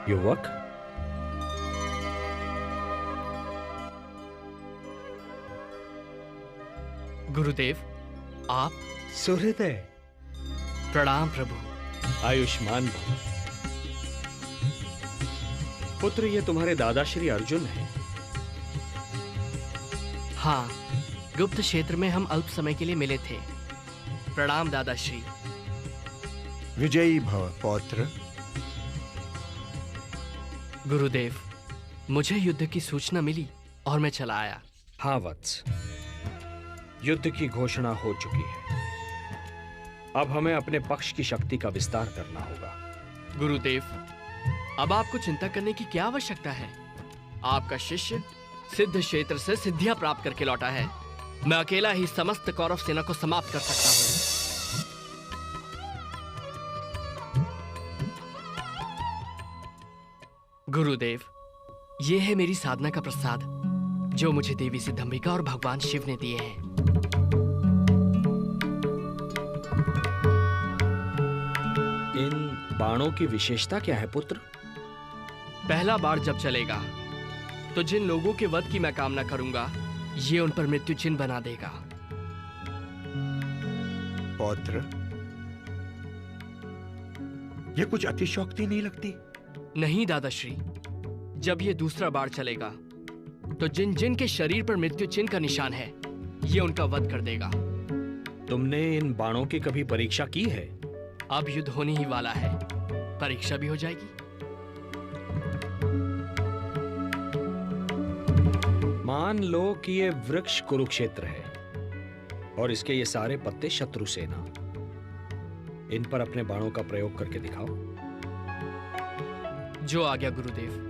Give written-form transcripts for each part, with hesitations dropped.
युवक, गुरुदेव, आप? सुहृदय, प्रणाम प्रभु। आयुष्मान भव। पुत्र, ये तुम्हारे दादा श्री अर्जुन हैं। हाँ, गुप्त क्षेत्र में हम अल्प समय के लिए मिले थे। प्रणाम दादाश्री। विजयी भव पौत्र। गुरुदेव, मुझे युद्ध की सूचना मिली और मैं चला आया। हाँ वत्स, युद्ध की घोषणा हो चुकी है। अब हमें अपने पक्ष की शक्ति का विस्तार करना होगा। गुरुदेव, अब आपको चिंता करने की क्या आवश्यकता है? आपका शिष्य सिद्ध क्षेत्र से सिद्धियां प्राप्त करके लौटा है। मैं अकेला ही समस्त कौरव सेना को समाप्त कर सकता हूं। गुरुदेव, यह है मेरी साधना का प्रसाद जो मुझे देवी सिद्धंबिका और भगवान शिव ने दिए हैं। इन बाणों की विशेषता क्या है पुत्र? पहला बाण जब चलेगा तो जिन लोगों के वध की मैं कामना करूंगा, ये उन पर मृत्यु चिन्ह बना देगा। पौत्र, ये कुछ अतिशयोक्ति नहीं लगती? नहीं दादाश्री, जब ये दूसरा बाण चलेगा तो जिन जिन के शरीर पर मृत्यु चिन्ह का निशान है, ये उनका वध कर देगा। तुमने इन बाणों की कभी परीक्षा की है? अब युद्ध होने ही वाला है, परीक्षा भी हो जाएगी। मान लो कि ये वृक्ष कुरुक्षेत्र है और इसके ये सारे पत्ते शत्रु सेना। इन पर अपने बाणों का प्रयोग करके दिखाओ। जो आ गया गुरुदेव।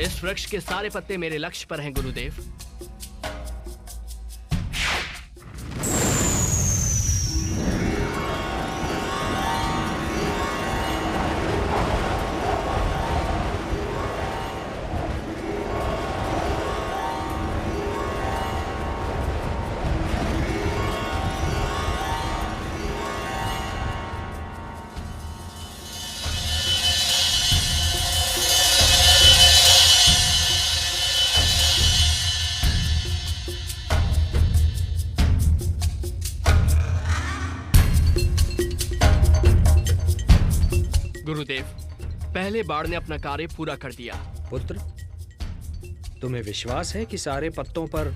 इस वृक्ष के सारे पत्ते मेरे लक्ष्य पर हैं गुरुदेव। गुरुदेव, पहले बाण ने अपना कार्य पूरा कर दिया। पुत्र, तुम्हें विश्वास है कि सारे पत्तों पर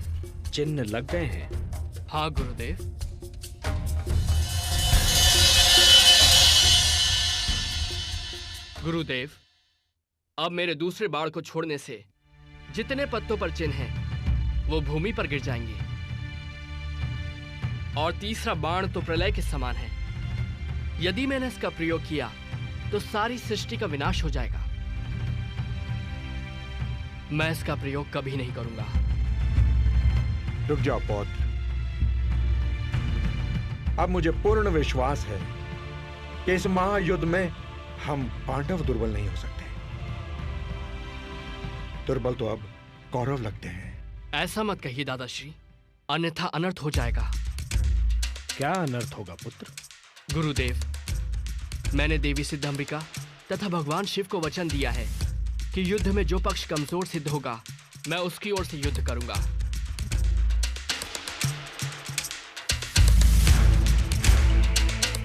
चिन्ह लग गए हैं? हाँ गुरुदेव। गुरुदेव, अब मेरे दूसरे बाण को छोड़ने से जितने पत्तों पर चिन्ह हैं, वो भूमि पर गिर जाएंगे। और तीसरा बाण तो प्रलय के समान है। यदि मैंने इसका प्रयोग किया तो सारी सृष्टि का विनाश हो जाएगा। मैं इसका प्रयोग कभी नहीं करूंगा। रुक जाओ पौत्र। अब मुझे पूर्ण विश्वास है कि इस महायुद्ध में हम पांडव दुर्बल नहीं हो सकते। दुर्बल तो अब कौरव लगते हैं। ऐसा मत कहिए दादाश्री, अन्यथा अनर्थ हो जाएगा। क्या अनर्थ होगा पुत्र? गुरुदेव, मैंने देवी सिद्धंबिका तथा भगवान शिव को वचन दिया है कि युद्ध में जो पक्ष कमजोर सिद्ध होगा, मैं उसकी ओर से युद्ध करूंगा।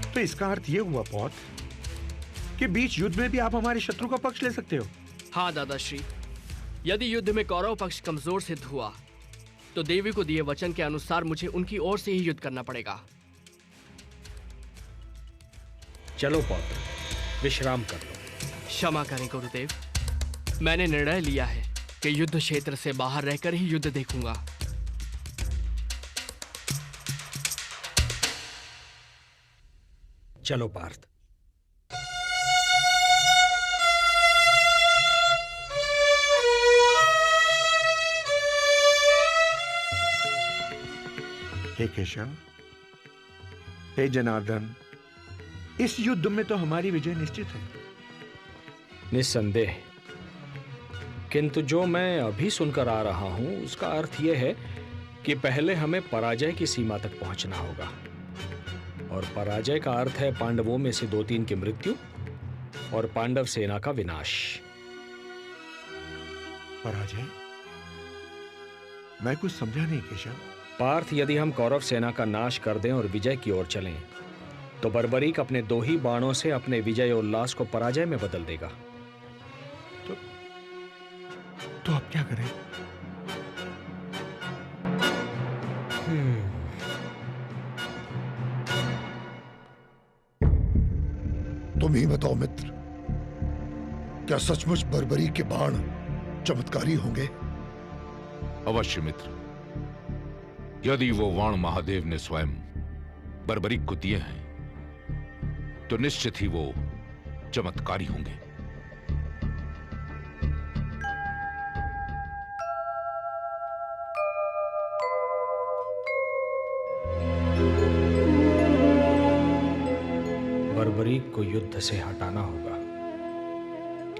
तो इसका अर्थ यह हुआ पौत्र कि बीच युद्ध में भी आप हमारे शत्रु का पक्ष ले सकते हो। हाँ दादाश्री, यदि युद्ध में कौरव पक्ष कमजोर सिद्ध हुआ तो देवी को दिए वचन के अनुसार मुझे उनकी ओर से ही युद्ध करना पड़ेगा। चलो पौत्र, विश्राम कर लो। क्षमा करें गुरुदेव, मैंने निर्णय लिया है कि युद्ध क्षेत्र से बाहर रहकर ही युद्ध देखूंगा। चलो पार्थ। हे केशव, हे जनार्दन, इस युद्ध में तो हमारी विजय निश्चित है। निस्संदेह, किंतु जो मैं अभी सुनकर आ रहा हूं उसका अर्थ यह है कि पहले हमें पराजय की सीमा तक पहुंचना होगा, और पराजय का अर्थ है पांडवों में से 2-3 की मृत्यु और पांडव सेना का विनाश। पराजय? मैं कुछ समझा नहीं केशव। पार्थ, यदि हम कौरव सेना का नाश कर दें और विजय की ओर चलें, तो बर्बरीक अपने 2 ही बाणों से अपने विजय उल्लास को पराजय में बदल देगा। तो अब क्या करें? तुम ही बताओ मित्र, क्या सचमुच बर्बरी के बाण चमत्कारी होंगे? अवश्य मित्र, यदि वो बाण महादेव ने स्वयं बर्बरीक को दिए हैं तो निश्चित ही वो चमत्कारी होंगे। बर्बरीक को युद्ध से हटाना होगा,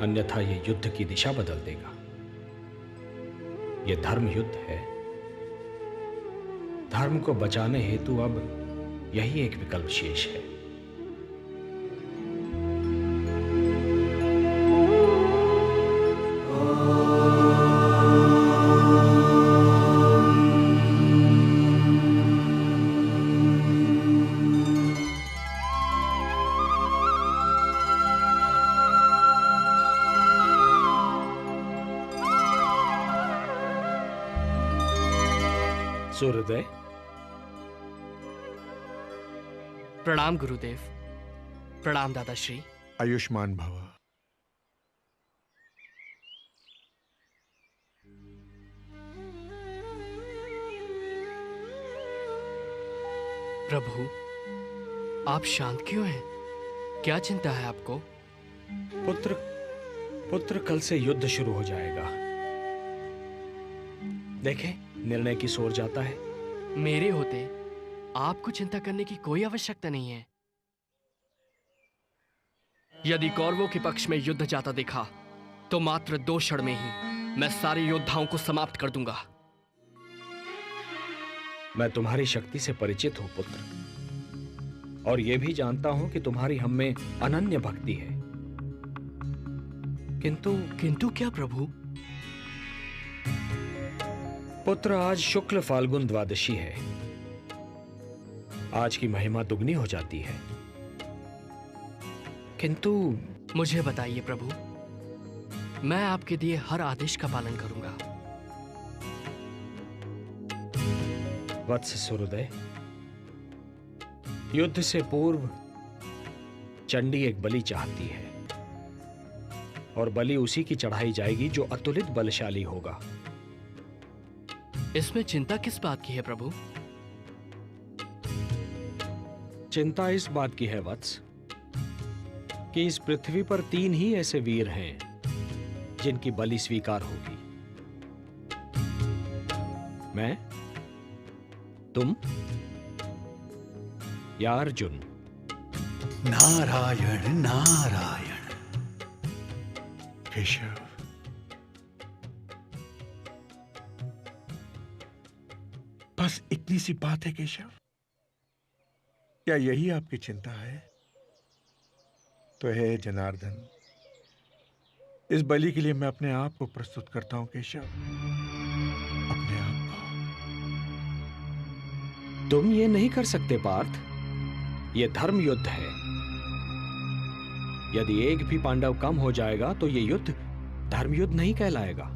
अन्यथा यह युद्ध की दिशा बदल देगा। यह धर्म युद्ध है। धर्म को बचाने हेतु अब यही एक विकल्प शेष है। सूर्योदय, प्रणाम गुरुदेव। प्रणाम दादाश्री। आयुष्मान भव। प्रभु, आप शांत क्यों हैं? क्या चिंता है आपको? पुत्र कल से युद्ध शुरू हो जाएगा। देखें, निर्णय की ओर जाता है। मेरे होते आपको चिंता करने की कोई आवश्यकता नहीं है। यदि कौरवों के पक्ष में युद्ध जाता देखा तो मात्र 2 क्षण में ही मैं सारे योद्धाओं को समाप्त कर दूंगा। मैं तुम्हारी शक्ति से परिचित हूं पुत्र, और यह भी जानता हूं कि तुम्हारी हम में अनन्य भक्ति है। किंतु क्या प्रभु? पुत्र, आज शुक्ल फाल्गुन द्वादशी है। आज की महिमा दुगनी हो जाती है। किंतु मुझे बताइए प्रभु, मैं आपके दिए हर आदेश का पालन करूंगा। वत्स सूर्योदय, युद्ध से पूर्व चंडी एक बलि चाहती है, और बलि उसी की चढ़ाई जाएगी जो अतुलित बलशाली होगा। इसमें चिंता किस बात की है प्रभु? चिंता इस बात की है वत्स कि इस पृथ्वी पर 3 ही ऐसे वीर हैं जिनकी बलि स्वीकार होगी। मैं, तुम या अर्जुन। नारायण नारायण। केशव, बस इतनी सी बात है केशव? क्या यही आपकी चिंता है? तो है जनार्दन, इस बलि के लिए मैं अपने आप को प्रस्तुत करता हूं केशव, अपने आप को। तुम ये नहीं कर सकते पार्थ, ये धर्म युद्ध है। यदि एक भी पांडव कम हो जाएगा तो ये युद्ध धर्म युद्ध नहीं कहलाएगा।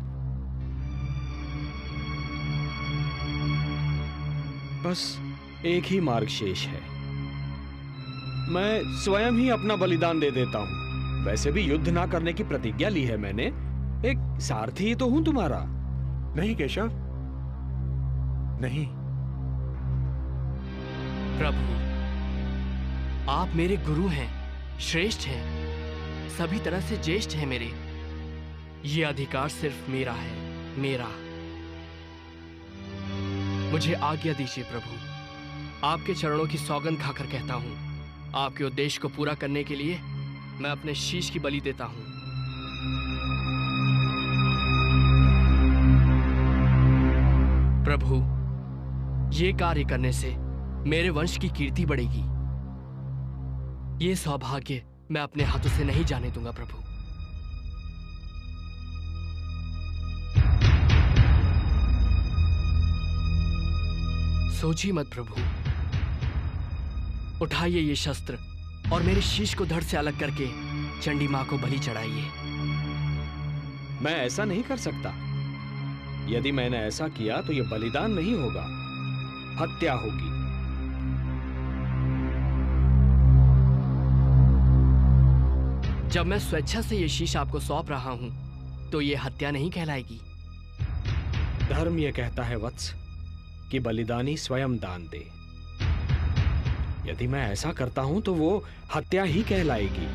बस एक ही मार्ग शेष है, मैं स्वयं ही अपना बलिदान दे देता हूं। वैसे भी युद्ध ना करने की प्रतिज्ञा ली है मैंने, एक सारथी ही तो हूं तुम्हारा। नहीं केशव, नहीं। प्रभु, आप मेरे गुरु हैं, श्रेष्ठ हैं, सभी तरह से ज्येष्ठ हैं मेरे। ये अधिकार सिर्फ मेरा है, मेरा। मुझे आज्ञा दीजिए प्रभु, आपके चरणों की सौगंध खाकर कहता हूं, आपके उद्देश्य को पूरा करने के लिए मैं अपने शीश की बलि देता हूं। प्रभु, ये कार्य करने से मेरे वंश की कीर्ति बढ़ेगी। ये सौभाग्य मैं अपने हाथों से नहीं जाने दूंगा प्रभु। सोचिए मत प्रभु, उठाइए ये शस्त्र और मेरे शीश को धड़ से अलग करके चंडी मां को बलि चढ़ाइए। मैं ऐसा नहीं कर सकता। यदि मैंने ऐसा किया तो यह बलिदान नहीं होगा, हत्या होगी। जब मैं स्वेच्छा से ये शीश आपको सौंप रहा हूं तो ये हत्या नहीं कहलाएगी। धर्म यह कहता है वत्स कि बलिदानी स्वयं दान दे। यदि मैं ऐसा करता हूं तो वो हत्या ही कहलाएगी।